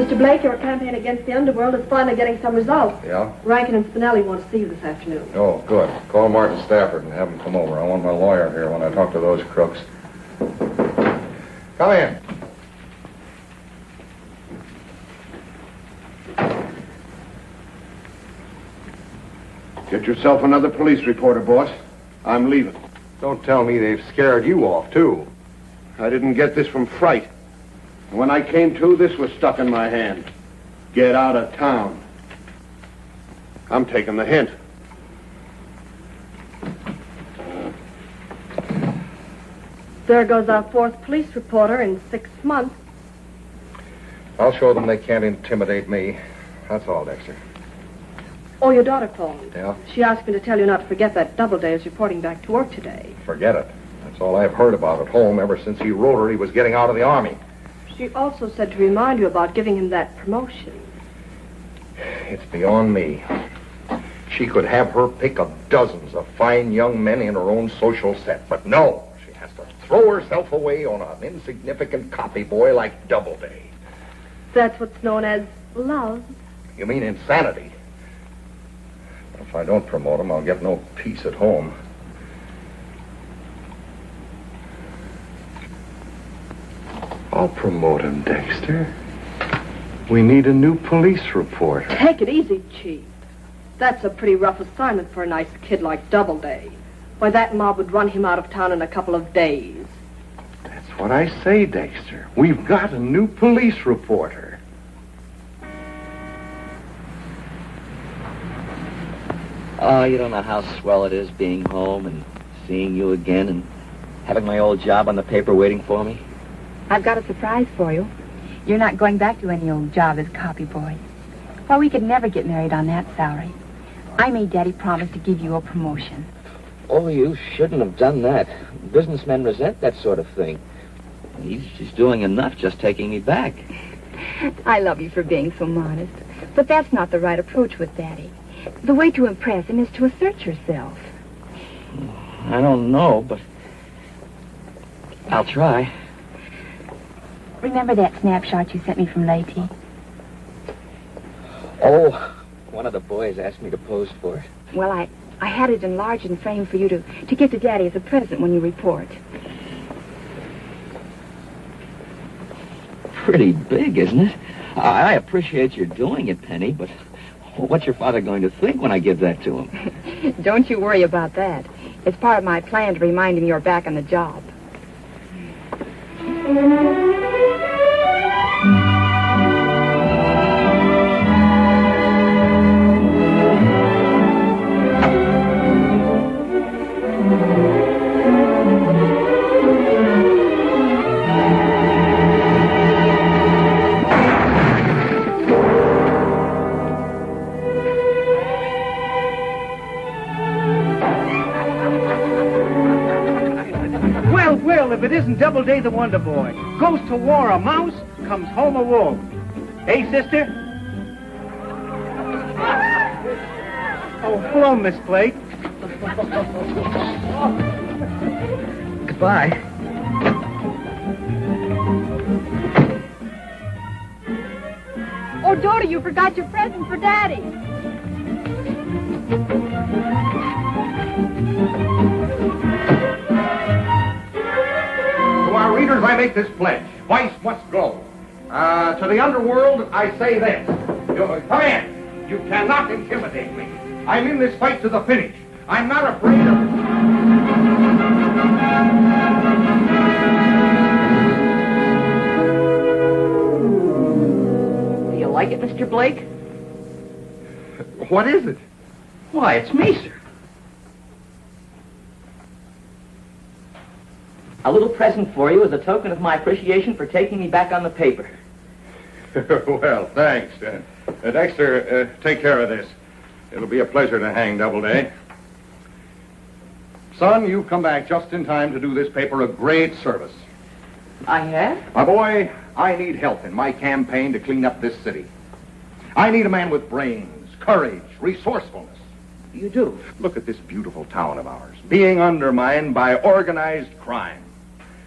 Mr. Blake, your campaign against the underworld is finally getting some results. Yeah? Rankin and Spinelli want to see you this afternoon. Oh, good. Call Martin Stafford and have him come over. I want my lawyer here when I talk to those crooks. Come in. Get yourself another police reporter, boss. I'm leaving. Don't tell me they've scared you off, too. I didn't get this from fright. When I came to, this was stuck in my hand. Get out of town. I'm taking the hint. There goes our fourth police reporter in 6 months. I'll show them they can't intimidate me. That's all, Dexter. Oh, your daughter phoned. Yeah? She asked me to tell you not to forget that Doubleday is reporting back to work today. Forget it. That's all I've heard about at home ever since he wrote her he was getting out of the Army. She also said to remind you about giving him that promotion. It's beyond me. She could have her pick of dozens of fine young men in her own social set, but no, she has to throw herself away on an insignificant copy boy like Doubleday. That's what's known as love. You mean insanity? If I don't promote him, I'll get no peace at home. I'll promote him, Dexter. We need a new police reporter. Take it easy, Chief. That's a pretty rough assignment for a nice kid like Doubleday. Why, that mob would run him out of town in a couple of days. That's what I say, Dexter. We've got a new police reporter. Oh, you don't know how swell it is being home and seeing you again and having my old job on the paper waiting for me. I've got a surprise for you. You're not going back to any old job as copy boy. Well, we could never get married on that salary. I made Daddy promise to give you a promotion. Oh, you shouldn't have done that. Businessmen resent that sort of thing. He's doing enough just taking me back. I love you for being so modest. But that's not the right approach with Daddy. The way to impress him is to assert yourself. I don't know, but I'll try. Remember that snapshot you sent me from Lady? Oh, one of the boys asked me to pose for it. Well, I had it enlarged and framed for you to give to Daddy as a present when you report. Pretty big, isn't it? I appreciate your doing it, Penny, but what's your father going to think when I give that to him? Don't you worry about that. It's part of my plan to remind him you're back on the job. If it isn't Doubleday the Wonder Boy. Goes to war a mouse, comes home a wolf. Hey, sister? Oh, hello, Miss Blake. Goodbye. Oh, daughter, you forgot your present for Daddy. To our readers, I make this pledge. Vice must go. To the underworld, I say this. Come in. You cannot intimidate me. I'm in this fight to the finish. I'm not afraid of... Do you like it, Mr. Blake? What is it? Why, it's me, sir. A little present for you as a token of my appreciation for taking me back on the paper. Well, thanks. Dexter, take care of this. It'll be a pleasure to hang Doubleday. Son, you've come back just in time to do this paper a great service. I have? My boy, I need help in my campaign to clean up this city. I need a man with brains, courage, resourcefulness. You do? Look at this beautiful town of ours, being undermined by organized crime.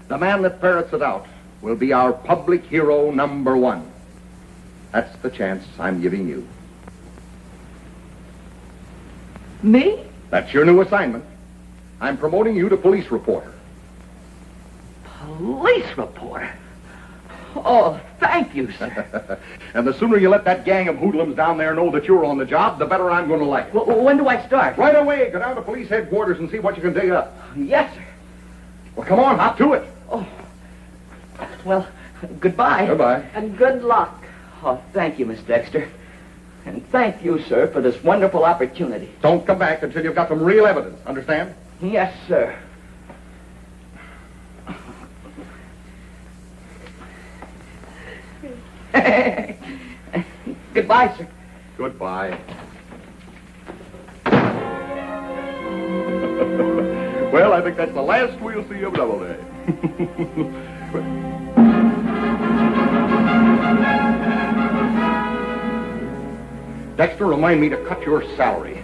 The man that ferrets it out will be our public hero #1. That's the chance I'm giving you. Me? That's your new assignment. I'm promoting you to police reporter. Police reporter? Oh, thank you, sir. And the sooner you let that gang of hoodlums down there know that you're on the job, the better I'm going to like it. When do I start? Right away, go down to police headquarters and see what you can dig up. Yes, sir. Well, come on, hop to it. Oh, well, goodbye. Goodbye. And good luck. Oh, thank you, Miss Dexter. And thank you, sir, for this wonderful opportunity. Don't come back until you've got some real evidence, understand? Yes, sir. Goodbye, sir. Goodbye. Well, I think that's the last we'll see of Doubleday. Dexter, remind me to cut your salary.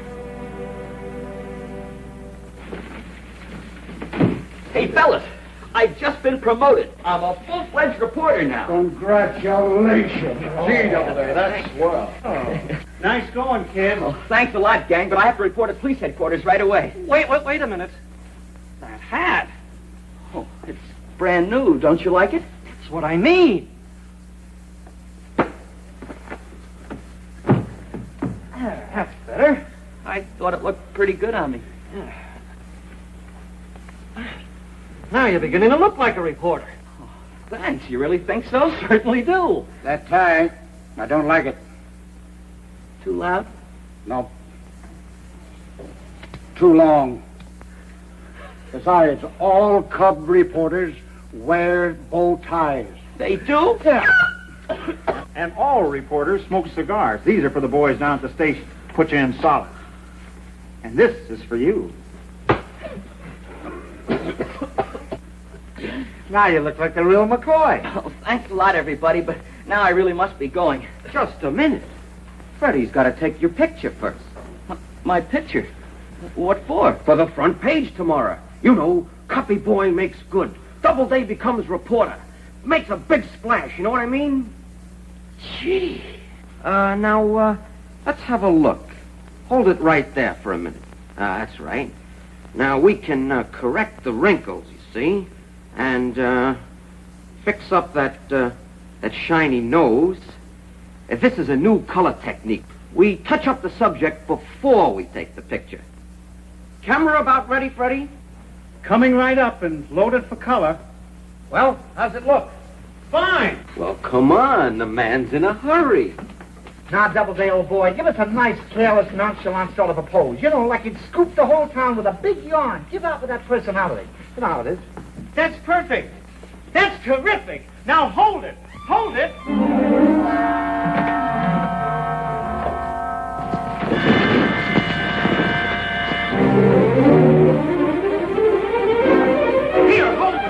Hey, fellas, I've just been promoted. I'm a full-fledged reporter now. Congratulations. Gee, Doubleday, that's swell. Nice going, kid. Oh, thanks a lot, gang, but I have to report at police headquarters right away. Wait a minute. That hat. Oh, it's brand new. Don't you like it? That's what I mean. That's better. I thought it looked pretty good on me. Now you're beginning to look like a reporter. Thanks. You really think so? Certainly do. That tie, I don't like it. Too loud? No. Too long. Besides, all cub reporters wear bow ties. They do? Yeah. And all reporters smoke cigars. These are for the boys down at the station. Put you in solid. And this is for you. Now you look like the real McCoy. Oh, thanks a lot, everybody, but now I really must be going. Just a minute. Freddie's got to take your picture first. My picture? What for? For the front page tomorrow. You know, copy boy makes good. Doubleday becomes reporter. Makes a big splash, you know what I mean? Gee. Now, let's have a look. Hold it right there for a minute. That's right. Now, we can correct the wrinkles, you see, and fix up that shiny nose. This is a new color technique. We touch up the subject before we take the picture. Camera about ready, Freddie? Coming right up and loaded for color. Well, how's it look? Fine. Well, come on. The man's in a hurry. Now, Doubleday, old boy, give us a nice, careless, nonchalant sort of a pose. You know, like you'd scoop the whole town with a big yawn. Give out with that personality. You know how it is. That's perfect. That's terrific. Now, hold it. Hold it. Here, hold it.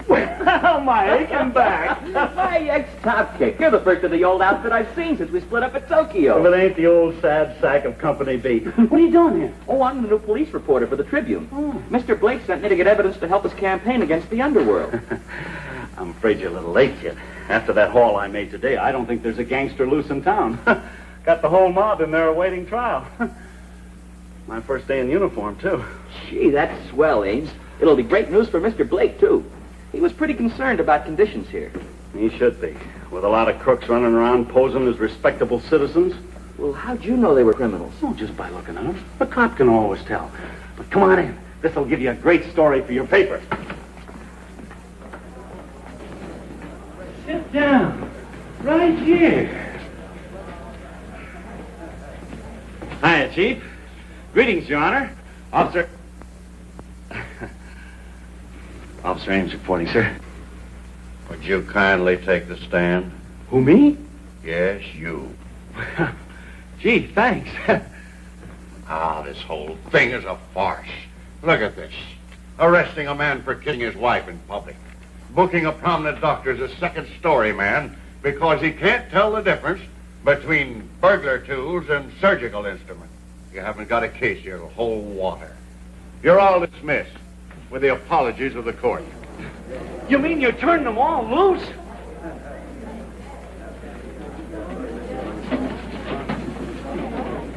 Well, my aching back. My Hey, ex-top kick. You're the first of the old outfit I've seen since we split up at Tokyo. If it ain't the old sad sack of Company B. What are you doing here? Oh, I'm the new police reporter for the Tribune. Mr. Blake sent me to get evidence to help his campaign against the underworld. I'm afraid you're a little late, kid. After that haul I made today, I don't think there's a gangster loose in town. Got the whole mob in there awaiting trial. My first day in uniform, too. Gee, that's swell, Ames. It'll be great news for Mr. Blake, too. He was pretty concerned about conditions here. He should be. With a lot of crooks running around posing as respectable citizens. Well, how'd you know they were criminals? Oh, just by looking at them. A cop can always tell. But come on in. This'll give you a great story for your paper. Sit down. Right here. Hiya, Chief. Greetings, Your Honor. Officer... Officer Ames reporting, sir. Would you kindly take the stand? Who, me? Yes, you. Gee, thanks. This whole thing is a farce. Look at this. Arresting a man for killing his wife in public. Booking a prominent doctor as a second-story man because he can't tell the difference between burglar tools and surgical instruments. You haven't got a case here to hold water. You're all dismissed with the apologies of the court. You mean you turned them all loose?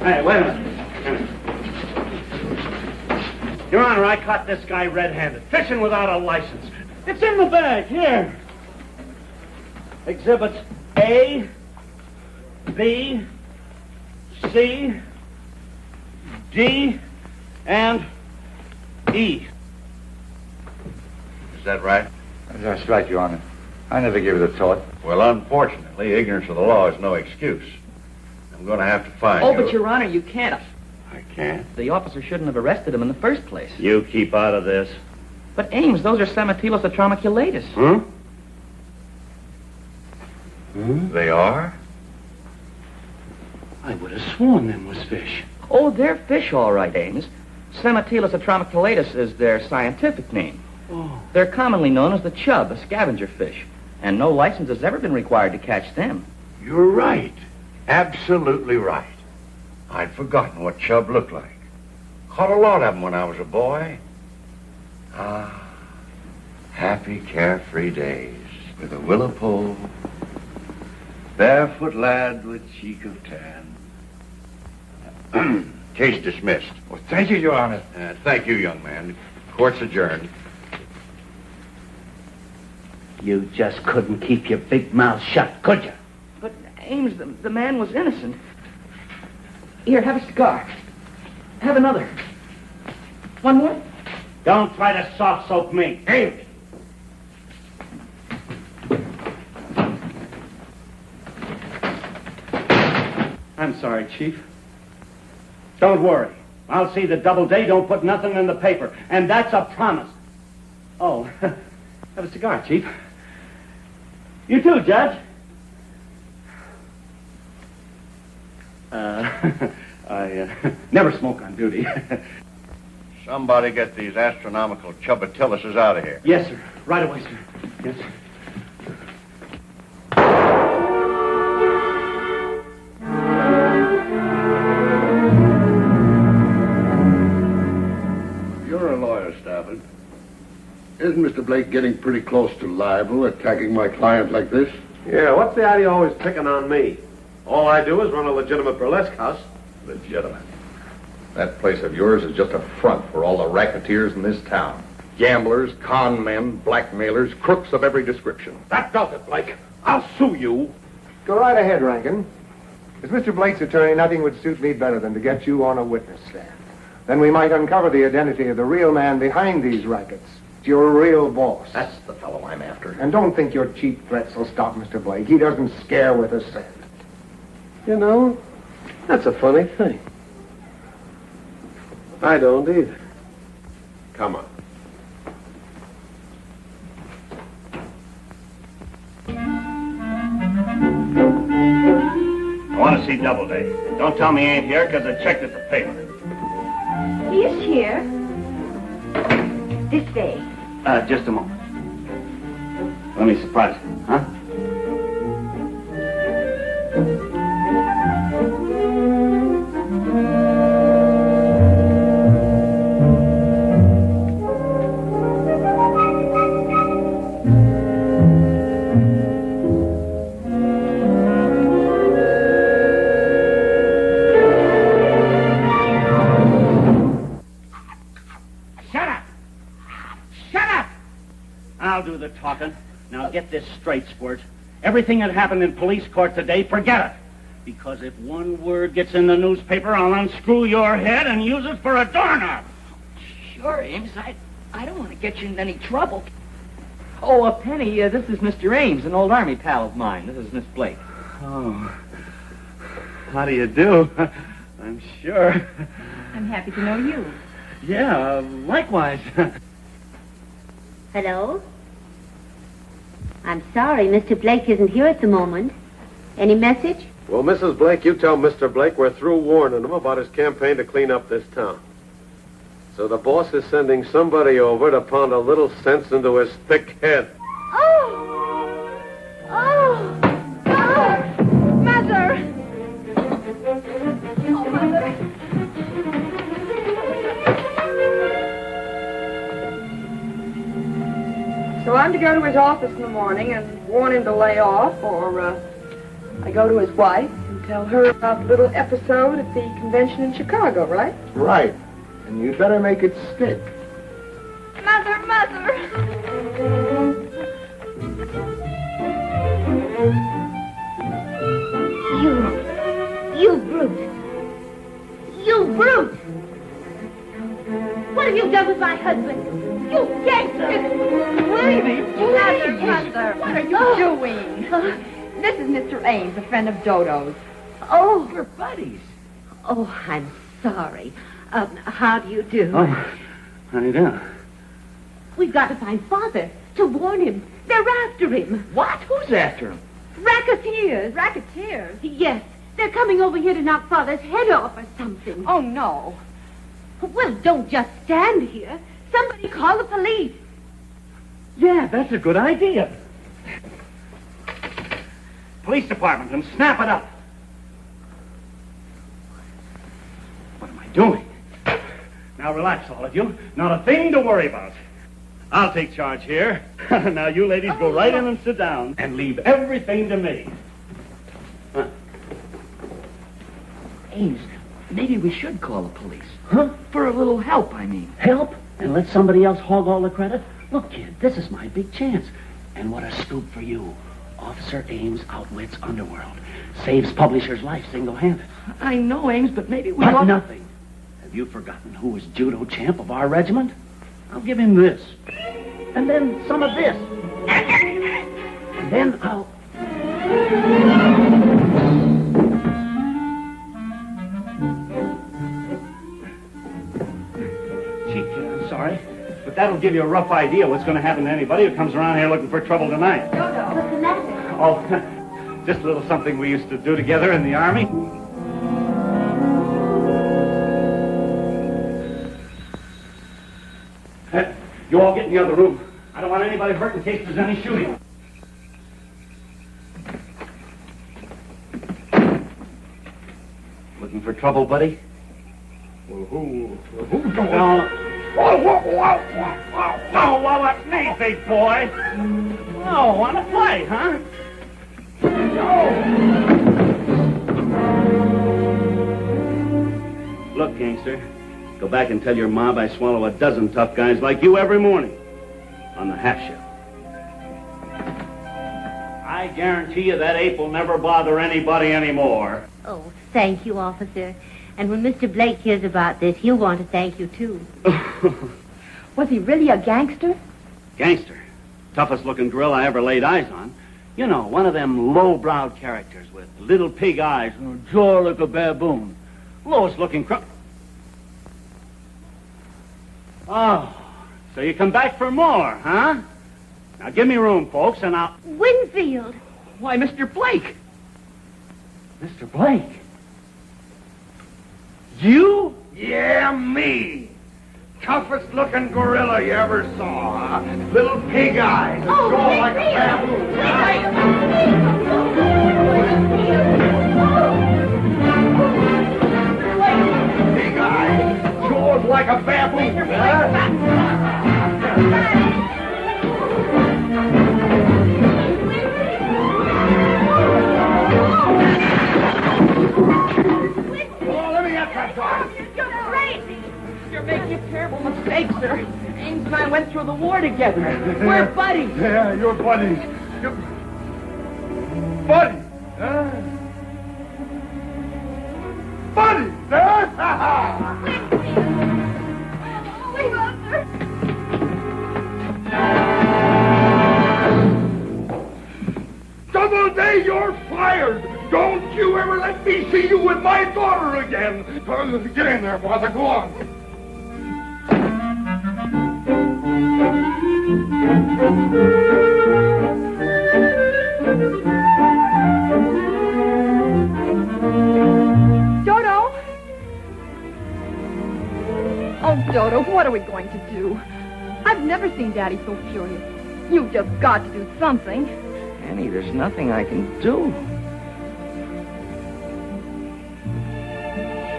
Hey, wait a minute. Your Honor, I caught this guy red-handed, fishing without a license. It's in the bag, here. Exhibits A, B, C, D, and E. Is that right? That's right, Your Honor. I never gave it a thought. Well, unfortunately, ignorance of the law is no excuse. I'm going to have to find you. Oh, but Your Honor, you can't. I can't. The officer shouldn't have arrested him in the first place. You keep out of this. But Ames, those are Samatilos atromiculatus. They are? I would have sworn them was fish. Oh, they're fish, all right, Ames. Samatilos atromiculatus is their scientific name. Oh. They're commonly known as the chub, a scavenger fish, and no license has ever been required to catch them. You're right. Absolutely right. I'd forgotten what chub looked like. Caught a lot of them when I was a boy. Happy, carefree days with a willow pole, barefoot lad with cheek of tan. Case dismissed. Well, thank you, Your Honor. Thank you, young man. Court's adjourned. You just couldn't keep your big mouth shut, could you? But, Ames, the man was innocent. Here, have a cigar. Have another. One more? Don't try to soft soap me. Ames! I'm sorry, Chief. Don't worry. I'll see that Doubleday don't put nothing in the paper. And that's a promise. Oh, have a cigar, Chief. You too, Judge. I never smoke on duty. Somebody get these astronomical chubatiluses out of here. Yes, sir. Right away, sir. Yes, sir. You're a lawyer, Stafford. Isn't Mr. Blake getting pretty close to libel, attacking my client like this? Yeah, what's the idea always picking on me? All I do is run a legitimate burlesque house. Legitimate. That place of yours is just a front for all the racketeers in this town. Gamblers, con men, blackmailers, crooks of every description. That does it, Blake. I'll sue you. Go right ahead, Rankin. As Mr. Blake's attorney, nothing would suit me better than to get you on a witness stand. Then we might uncover the identity of the real man behind these rackets. Your real boss. That's the fellow I'm after. And don't think your cheap threats will stop Mr. Blake. He doesn't scare with a cent. You know, that's a funny thing. I don't either. Come on. I want to see Doubleday. Don't tell me he ain't here, because I checked at the paper. He is here. This way. Just a moment. Let me surprise you, huh? talking. Now get this straight, Squirt. Everything that happened in police court today, forget it. Because if one word gets in the newspaper, I'll unscrew your head and use it for a doorknob. Sure, Ames. I don't want to get you in any trouble. Oh, Penny, this is Mr. Ames, an old Army pal of mine. This is Miss Blake. Oh. How do you do? I'm sure. I'm happy to know you. Yeah, likewise. Hello? I'm sorry, Mr. Blake isn't here at the moment. Any message? Well, Mrs. Blake, you tell Mr. Blake we're through warning him about his campaign to clean up this town. So the boss is sending somebody over to pound a little sense into his thick head. Oh! Oh! Oh! Mother! Oh, Mother! So I'm to go to his office in the morning and warn him to lay off, or I go to his wife and tell her about the little episode at the convention in Chicago, right? Right. And you'd better make it stick. Mother, Mother! You brute! You brute! What have you done with my husband? You gangster! Lady, please! Mother, what are you doing? This is Mr. Ames, a friend of Dodo's. Oh, We're buddies. oh, I'm sorry. How do you do? Oh, how do you do? We've got to find Father to warn him. They're after him. What? Who's after him? Racketeers. Racketeers? Yes, they're coming over here to knock Father's head off or something. Oh, no. Well, don't just stand here. Somebody call the police. Yeah, that's a good idea. Police department, and snap it up. What am I doing? Now relax, all of you. Not a thing to worry about. I'll take charge here. Now you ladies go right in and sit down and leave everything to me. Ames, maybe we should call the police. Huh? For a little help, I mean. Help? And let somebody else hog all the credit? Look, kid, this is my big chance. And what a scoop for you. Officer Ames outwits Underworld. Saves Publisher's life single-handed. I know, Ames, but maybe we But ought... nothing. Have you forgotten who was judo champ of our regiment? I'll give him this. And then some of this. And then I'll... Gee, kid, I'm sorry. But that'll give you a rough idea what's going to happen to anybody who comes around here looking for trouble tonight. What's the matter? Oh, just a little something we used to do together in the Army. You all get in the other room. I don't want anybody hurt in case there's any shooting. Looking for trouble, buddy? Well, who's going on? Oh, well, that's me, big boy. Oh, want to play, huh? Look, gangster, go back and tell your mob I swallow a dozen tough guys like you every morning on the half shift. I guarantee you that ape will never bother anybody anymore. Oh, thank you, officer. And when Mr. Blake hears about this, he'll want to thank you, too. Was he really a gangster? Gangster. Toughest looking girl I ever laid eyes on. You know, one of them low-browed characters with little pig eyes and a jaw like a baboon. Lowest looking crook. Oh, so you come back for more, huh? Now give me room, folks, and I'll... Winfield! Why, Mr. Blake! Mr. Blake? You? Yeah, me. Toughest looking gorilla you ever saw, huh? Little pig eyes, a jaw like a baboon. Pig eyes, jaws like a baboon, Oh, let me get that dog. You're crazy! You're making a terrible mistake, sir. Ames and I went through the war together. We're buddies. Yeah, you're buddies. You're... Buddies, huh? Buddies, huh? Wait, Walter. Doubleday, you're fired. Don't you ever let me see you with my daughter again. Get in there, Martha. Go on. Dodo? Oh, Dodo, what are we going to do? I've never seen Daddy so furious. You've just got to do something. Annie, there's nothing I can do.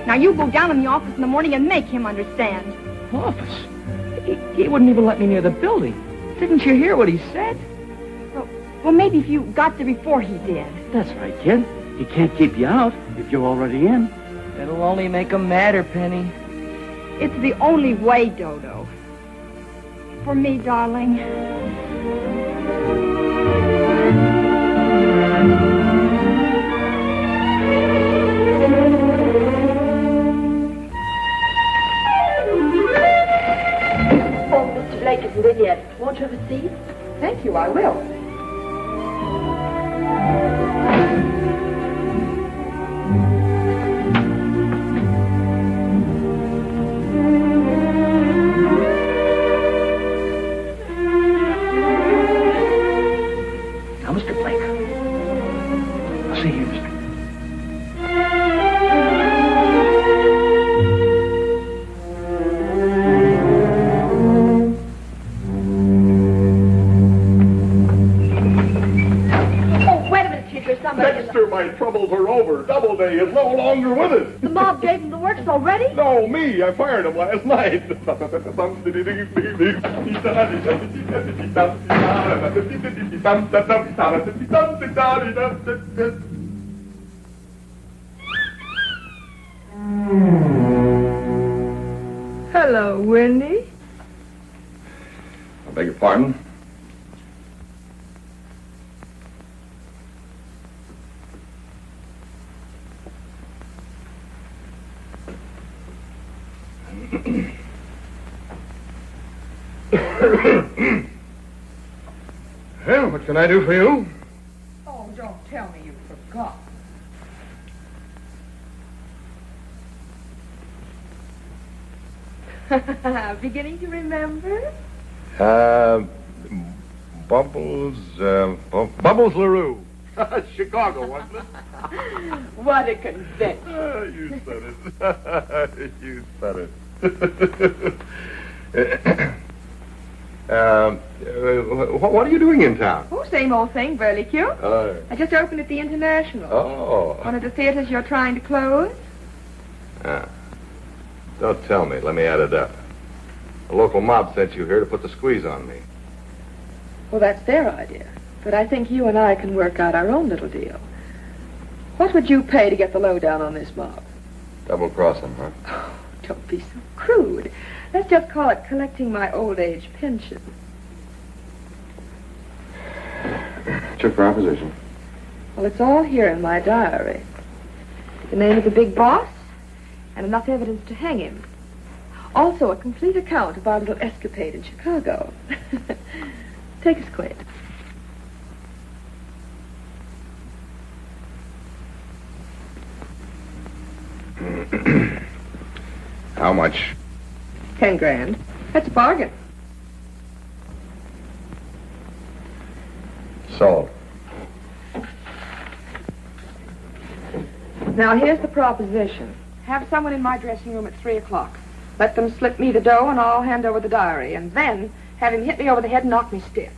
Now you go down in the office in the morning and make him understand. Office? He wouldn't even let me near the building. Didn't you hear what he said? Well, maybe if you got there before he did. That's right, kid. He can't keep you out if you're already in. It'll only make him madder, Penny. It's the only way, Dodo. For me, darling. Blake isn't in yet. Won't you have a seat? Thank you, I will. Now, Mr. Blake. I'll see you, Mr. Dexter, my troubles are over. Doubleday is no longer with us. The mob gave him the works already? No, me. I fired him last night. Hello, Wendy. I beg your pardon? Well, what can I do for you? Oh, don't tell me you forgot. Beginning to remember? Bubbles LaRue. Chicago, wasn't it? What a convention. You said it. You said it. What are you doing in town? Oh, same old thing, Burley Q. I just opened at the International. Oh. One of the theaters you're trying to close. Don't tell me. Let me add it up. The local mob sent you here to put the squeeze on me. Well, that's their idea. But I think you and I can work out our own little deal. What would you pay to get the lowdown on this mob? Double-cross them, huh? Oh, don't be so crude. Let's just call it collecting my old age pension. What's your proposition? Well, it's all here in my diary. The name of the big boss, and enough evidence to hang him. Also, a complete account of our little escapade in Chicago. Take a squint. How much? 10 grand. That's a bargain. Sold. Now, here's the proposition. Have someone in my dressing room at 3 o'clock. Let them slip me the dough, and I'll hand over the diary. And then have him hit me over the head and knock me stiff.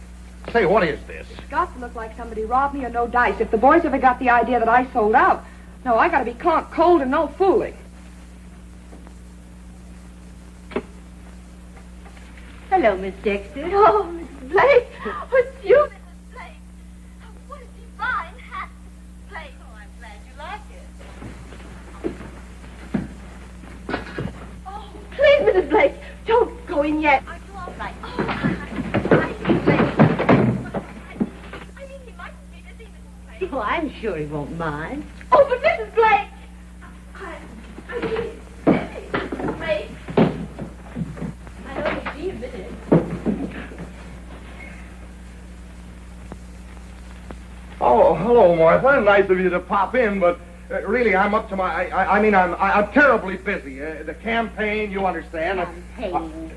Say, what is this? It's got to look like somebody robbed me or no dice. If the boys ever got the idea that I sold out, no, I got to be cold and no fooling. Hello, Miss Dexter. Oh, Mrs. Blake. It's you, Mrs. Blake. What a divine hat, Mrs. Blake. Oh, I'm glad you like it. Oh, please, Mrs. Blake, don't go in yet. Are you all right? Oh, I mean, he might be to see Mrs. Blake. Oh, I'm sure he won't mind. Oh, but Mrs. Blake! I mean, Mrs. Blake. I know you'll be a minute. Oh, hello, Martha. Nice of you to pop in, but really, I'm up to my... I'm terribly busy. The campaign, you understand. Campaign.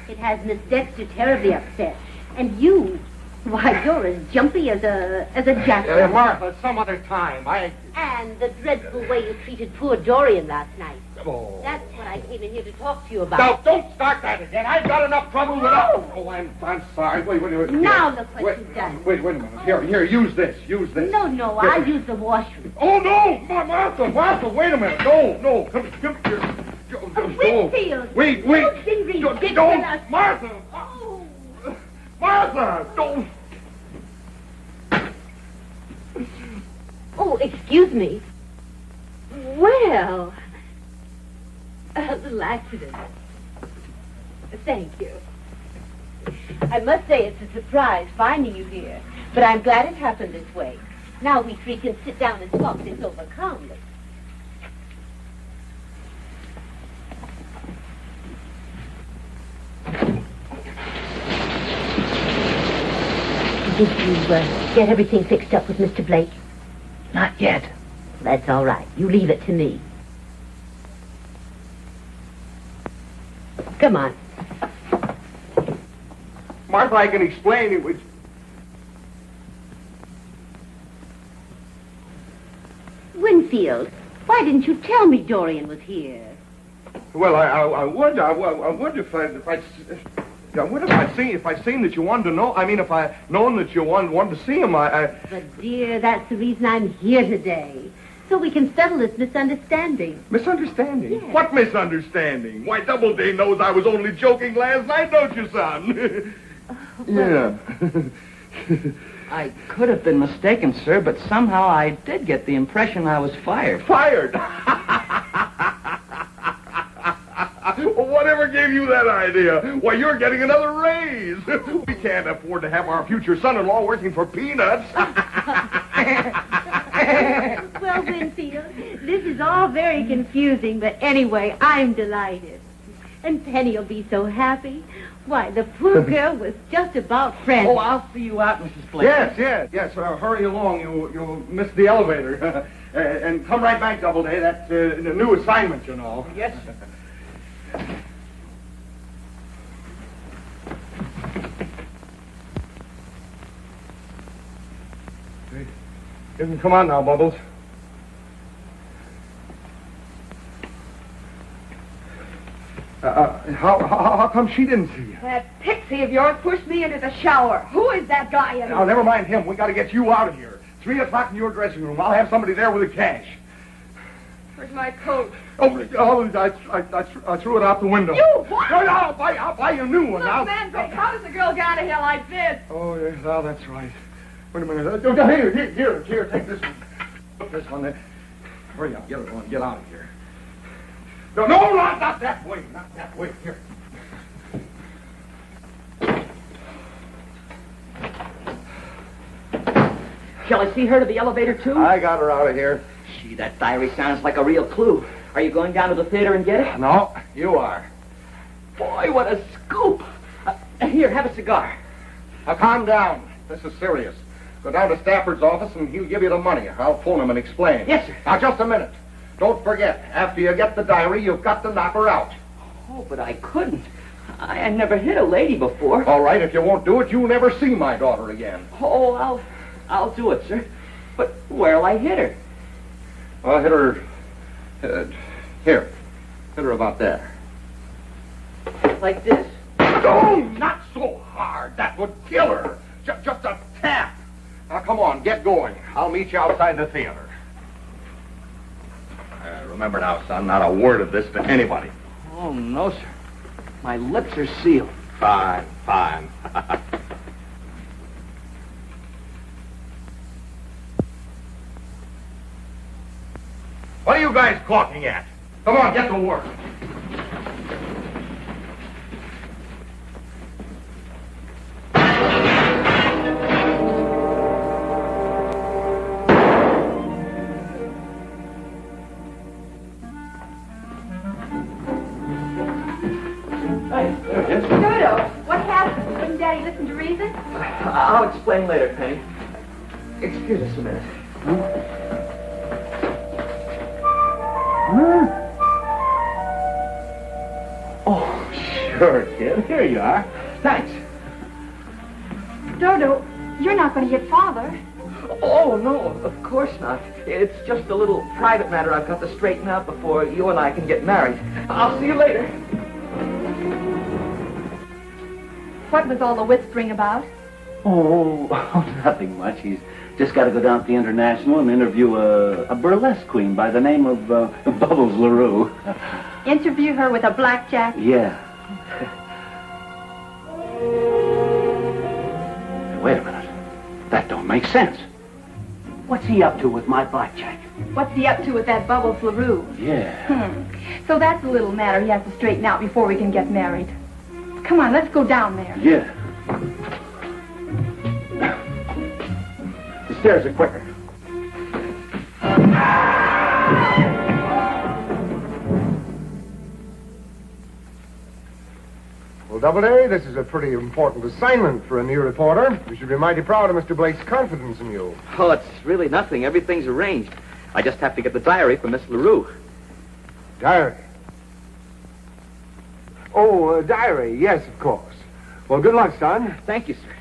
It has Miss Dexter terribly upset. And you, why, you're as jumpy as a jackal. Martha, some other time. And the dreadful way you treated poor Dorian last night. Oh. That's what I came in here to talk to you about. Now, don't start that again. I've got enough trouble without... Oh, I'm sorry. Wait. Now look what you've done. Wait a minute. Here, use this. No, I'll use the washroom. Oh, no! Martha, wait a minute. No. Come here. Winfield! Wait. You've been ridiculous. Don't, Martha! Oh. Martha, don't... Oh, excuse me. Well, a little accident. Thank you. I must say it's a surprise finding you here, but I'm glad it happened this way. Now we three can sit down and talk this over calmly. Did you get everything fixed up with Mr. Blake? Not yet. That's all right. You leave it to me. Come on. Martha, I can explain it was... Winfield, why didn't you tell me Dorian was here? Well, I would if I'd seen that you wanted to know. I mean, if I known that you wanted to see him, But, dear, that's the reason I'm here today. So we can settle this misunderstanding. Misunderstanding? Yes. What misunderstanding? Why, Doubleday knows I was only joking last night, don't you, son? Yeah. I could have been mistaken, sir, but somehow I did get the impression I was fired. Fired? Whatever gave you that idea? Why, you're getting another raise. We can't afford to have our future son-in-law working for peanuts. Well, Winfield, this is all very confusing, but anyway, I'm delighted. And Penny'll be so happy. Why, the poor girl was just about friends. Oh, I'll see you out, Mrs. Blake. Yes. Hurry along. You'll miss the elevator. And come right back, Doubleday. That's a new assignment, you know. Yes, sir. You can come on now, Bubbles. How come she didn't see you? That pixie of yours pushed me into the shower. Who is that guy anyway? Now, never mind him. We got to get you out of here. 3 o'clock in your dressing room. I'll have somebody there with the cash. Where's my coat? I threw it out the window. You what? No, I'll buy you a new one. Look, Now. Mandrake, how does a girl get out of here like this? Oh, yes, now that's right. Wait a minute. Here, take this one. Put this one there. Hurry up, get out of here. No, not that way. Not that way. Here. Shall I see her to the elevator, too? I got her out of here. Gee, that diary sounds like a real clue. Are you going down to the theater and get it? No, you are. Boy, what a scoop. Here, have a cigar. Now, calm down. This is serious. Go down to Stafford's office and he'll give you the money. I'll phone him and explain. Yes, sir. Now, just a minute. Don't forget, after you get the diary, you've got to knock her out. Oh, but I couldn't. I never hit a lady before. All right, if you won't do it, you'll never see my daughter again. Oh, I'll do it, sir. But where'll I hit her? I'll hit her... here. Hit her about there. Like this? No, not so hard. That would kill her. Just a tap. Now, come on, get going. I'll meet you outside the theater. Remember now, son, not a word of this to anybody. Oh, no, sir. My lips are sealed. Fine. What are you guys gawking at? Come on, get to work. Hey, there it is. Dodo, what happened? Wouldn't Daddy listen to reason? I'll explain later, Penny. Excuse us a minute. Oh, sure, kid. Here you are. Thanks. Dodo, you're not going to hit Father. Oh, no, of course not. It's just a little private matter I've got to straighten out before you and I can get married. I'll see you later. What was all the whispering about? Oh, nothing much. He's just got to go down to the International and interview a burlesque queen by the name of Bubbles LaRue. Interview her with a blackjack? Yeah. Wait a minute. That don't make sense. What's he up to with my blackjack? What's he up to with that Bubbles LaRue? Yeah. So that's a little matter he has to straighten out before we can get married. Come on, let's go down there. Yeah. The stairs are quicker. Well, Doubleday, this is a pretty important assignment for a new reporter. You should be mighty proud of Mr. Blake's confidence in you. Oh, it's really nothing. Everything's arranged. I just have to get the diary from Miss LaRue. Diary? Oh, diary, yes, of course. Well, good luck, son. Thank you, sir.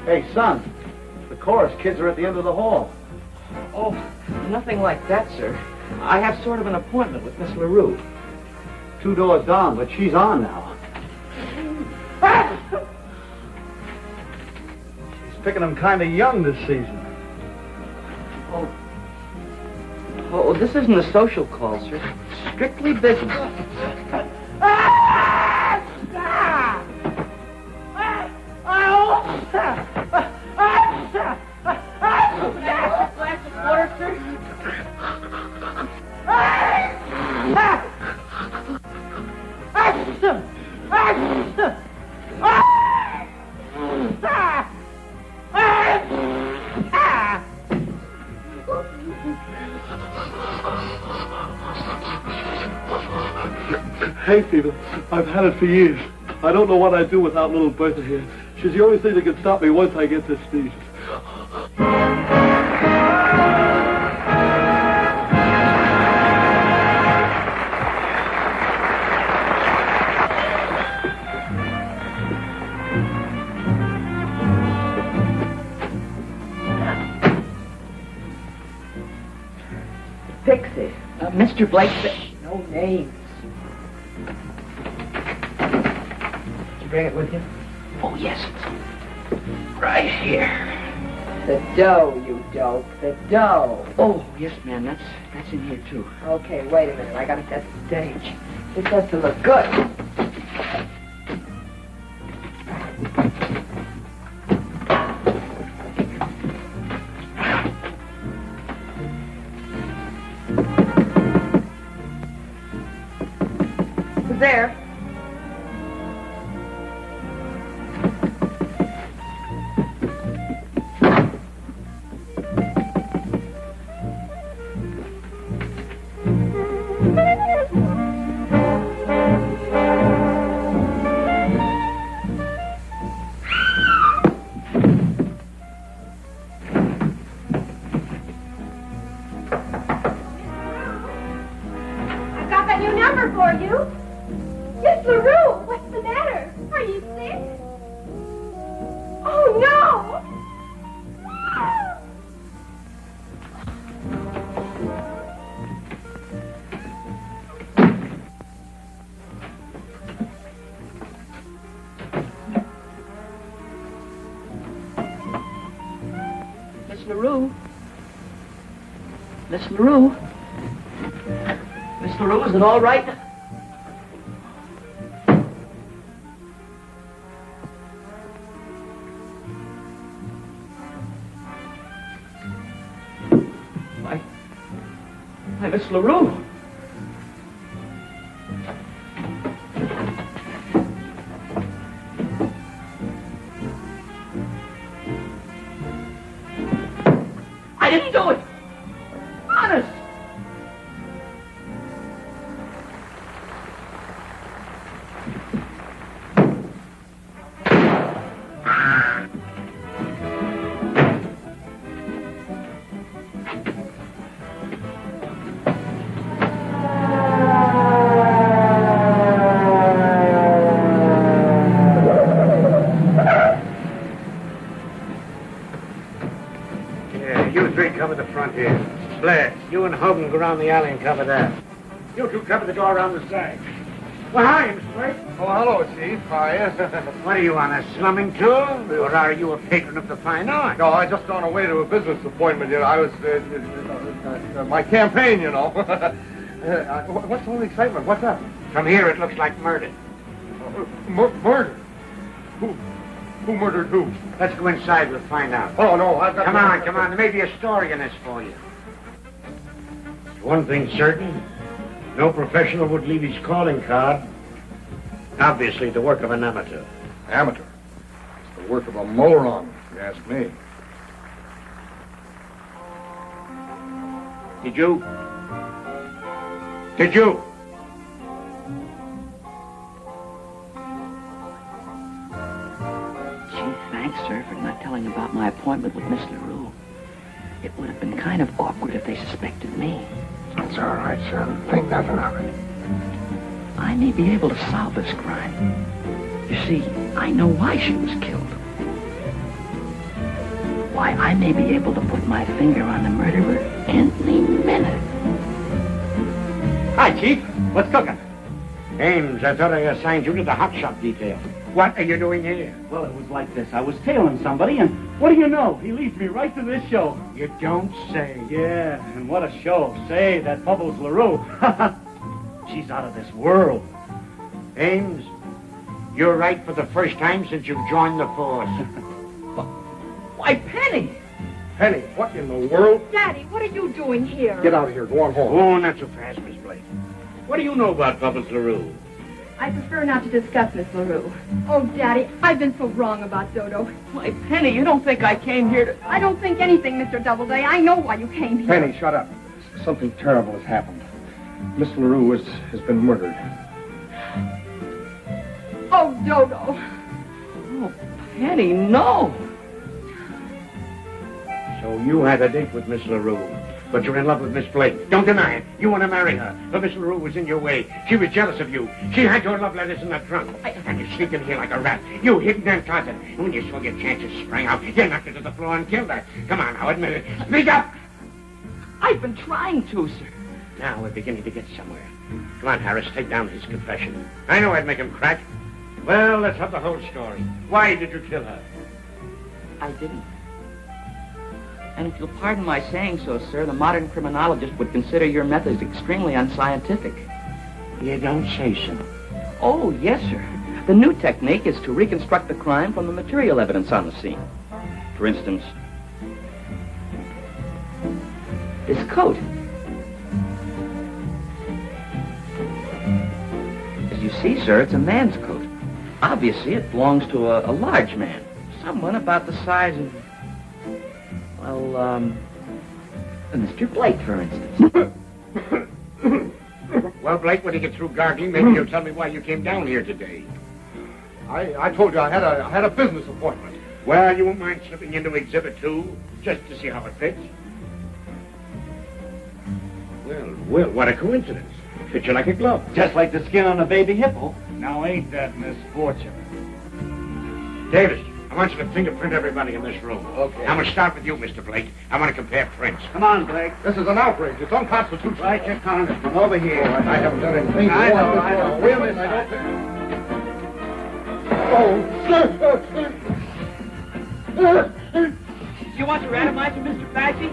Hey, son. The chorus kids are at the end of the hall. Oh, nothing like that, sir. I have sort of an appointment with Miss LaRue. 2 doors down, but she's on now. She's picking them kind of young this season. Oh, this isn't a social call, sir. Strictly business. Hay fever. I've had it for years. I don't know what I'd do without little Bertha here. She's the only thing that can stop me once I get this sneeze. Pixie. Mr. Blake. No names. Did you bring it with you? Oh, yes. Right here. The dough, you dope. The dough. Oh, yes, ma'am. That's in here, too. Okay, wait a minute. I gotta set the stage. This has to look good. Who's there? Got that new number for you. LaRue. Miss LaRue. Miss LaRue, is it all right? Why, Miss LaRue. I didn't do it. Honest. Cover the front here. Blair, you and Hogan go around the alley and cover that. You two cover the door around the side. Well, hi, Mr. Blake. Oh, hello, Chief. Hi. What are you, on a slumming tour? Or are you a patron of the fine art? No, I just on a way to a business appointment. You know, I was my campaign. You know. What's all the excitement? What's up? From here, it looks like murder. Murder? Who murdered who? Let's go inside. We'll find out. Oh, no, I've got... Come on. There may be a story in this for you. One thing certain. No professional would leave his calling card. Obviously, the work of an amateur. Amateur? It's the work of a moron, if you ask me. Did you? Did you? Thanks, sir, for not telling about my appointment with Miss LaRue. It would have been kind of awkward if they suspected me. That's all right, son. Think nothing of it. I may be able to solve this crime. You see, I know why she was killed. Why, I may be able to put my finger on the murderer any minute. Hi, Chief. What's cooking? Ames, I thought I assigned you to the hot shop detail. What are you doing here? Well, it was like this. I was tailing somebody, and what do you know? He leads me right to this show. You don't say. Yeah, and what a show. Say, that Bubbles LaRue. She's out of this world. Ames, you're right for the first time since you've joined the force. Why, Penny! Penny, what in the world? Daddy, what are you doing here? Get out of here. Go on home. Oh, not so fast, Miss Blake. What do you know about Bubbles LaRue? I prefer not to discuss Miss LaRue. Oh, Daddy, I've been so wrong about Dodo. Why, Penny, you don't think I came here to... I don't think anything, Mr. Doubleday. I know why you came here. Penny, shut up. Something terrible has happened. Miss LaRue has been murdered. Oh, Dodo. Oh, Penny, no. So you had a date with Miss LaRue, but you're in love with Miss Blake. Don't deny it. You want to marry her, but Miss LaRue was in your way. She was jealous of you. She had your love letters in the trunk. And you sneaked in here like a rat. You hid in that closet. And when you saw your chances sprang out, you knocked her to the floor and killed her. Come on, now, admit it. Speak up! I've been trying to, sir. Now we're beginning to get somewhere. Come on, Harris, take down his confession. I know I'd make him crack. Well, let's have the whole story. Why did you kill her? I didn't. And if you'll pardon my saying so, sir, the modern criminologist would consider your methods extremely unscientific. You don't say so. Oh, yes, sir. The new technique is to reconstruct the crime from the material evidence on the scene. For instance, this coat. As you see, sir, it's a man's coat. Obviously, it belongs to a large man. Someone about the size of... Well, Mr. Blake, for instance. Well, Blake, when you get through gargling, maybe you'll tell me why you came down here today. I told you I had a business appointment. Well, you won't mind slipping into Exhibit 2, just to see how it fits? Well, what a coincidence. Fits you like a glove. Just like the skin on a baby hippo. Now, ain't that misfortune? Davis, I want you to fingerprint everybody in this room. Okay. I'm going to start with you, Mr. Blake. I want to compare prints. Come on, Blake. This is an outrage. It's unconstitutional. Right, your congressman. Over here. Oh, I haven't done anything. I know. Wait a minute. I don't... Oh, sir. You want your atomizer, Mr. Fachy?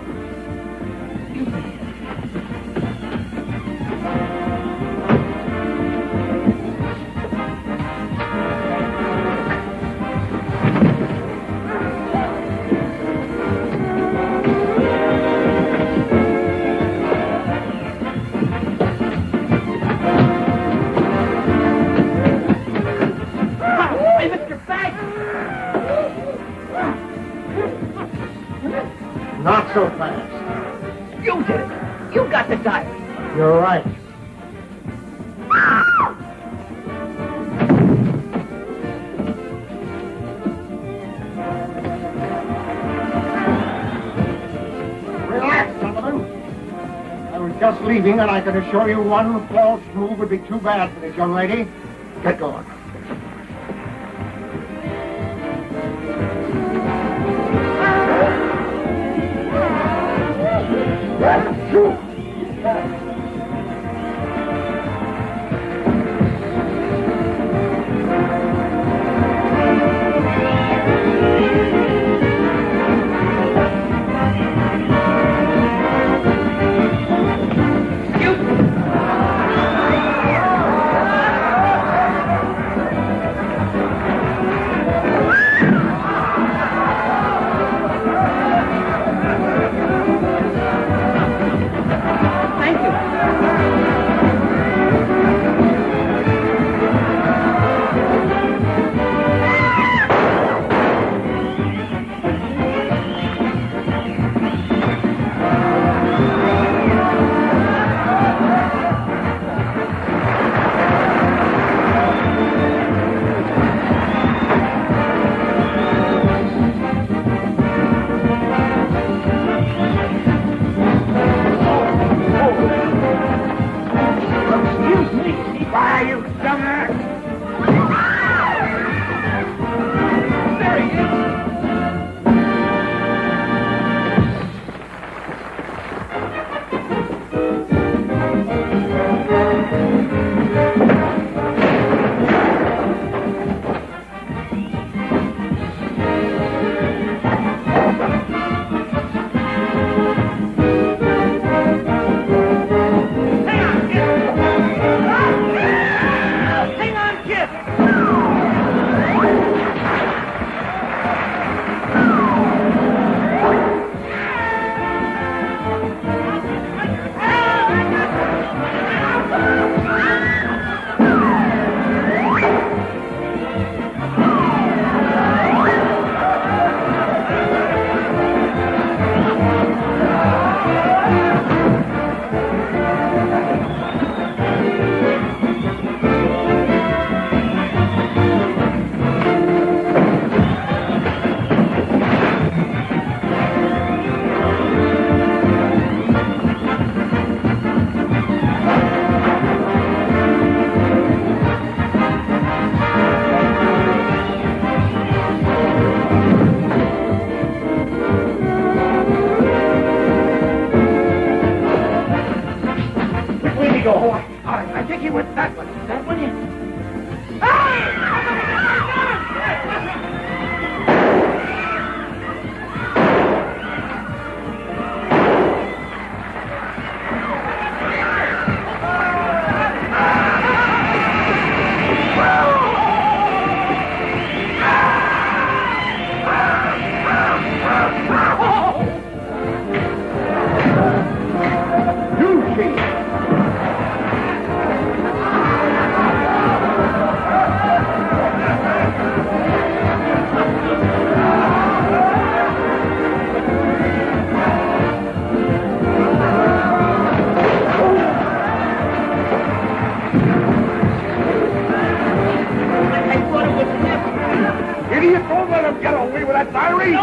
Hey, Mr. Fachy! Not so fast. You did it. You got the diary. You're right. Relax, Sullivan. I was just leaving, and I can assure you one false move would be too bad for this young lady. Get going. I think he went that one. That one? Idiot, don't let him get away with that diary!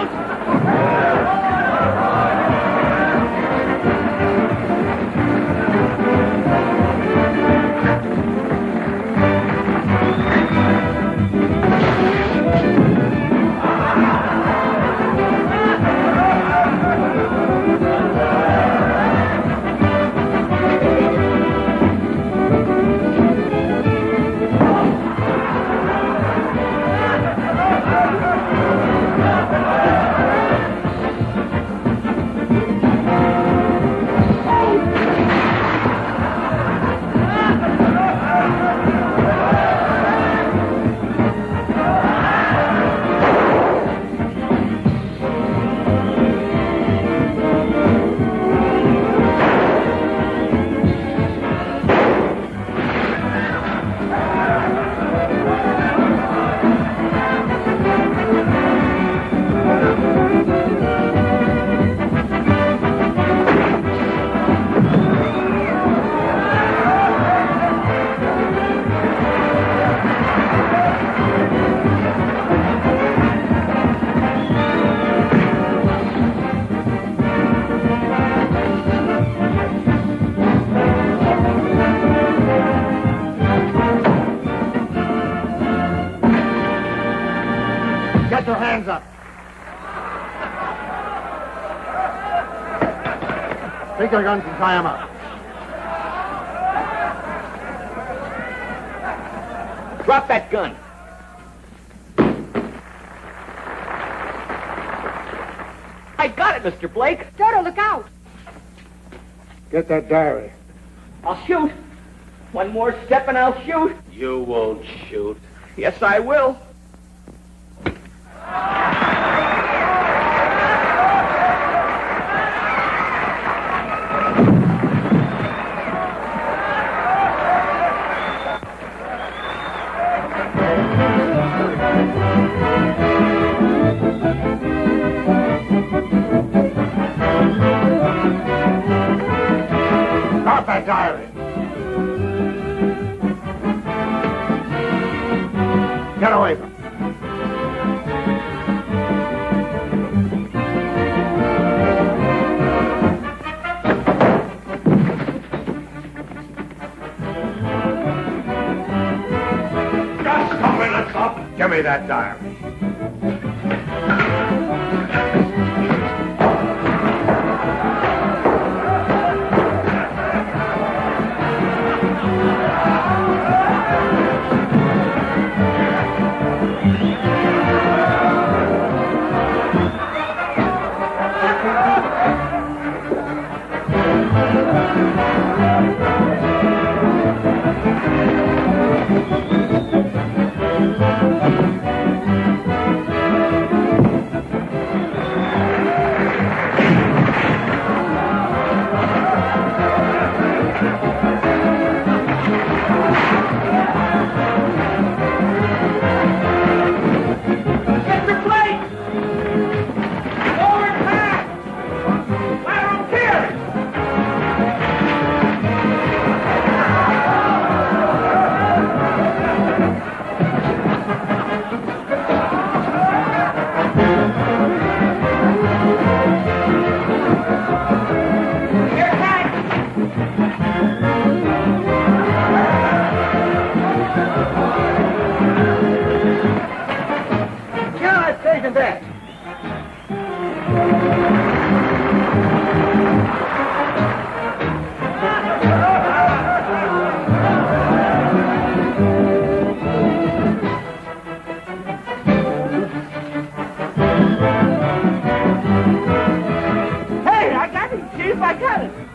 Take their guns and tie them up. Drop that gun. I got it, Mr. Blake. Toto, look out. Get that diary. I'll shoot. One more step and I'll shoot. You won't shoot. Yes, I will. Stop that diary. Get away from him. Just a minute, Up. Give me that diary.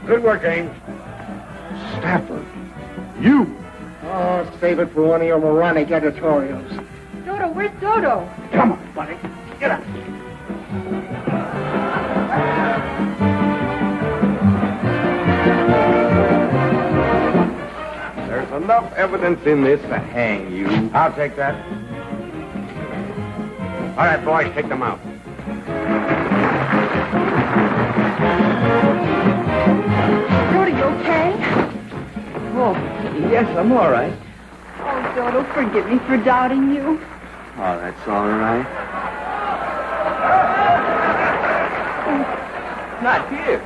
Good work, Ames. Stafford. You. Oh, save it for one of your moronic editorials. Toto, where's Toto? Come on, buddy. Get up. There's enough evidence in this to hang you. I'll take that. All right, boys, take them out. Toto, you okay? Oh, yes, I'm all right. Oh, Toto, forgive me for doubting you. Oh, that's all right. Not here.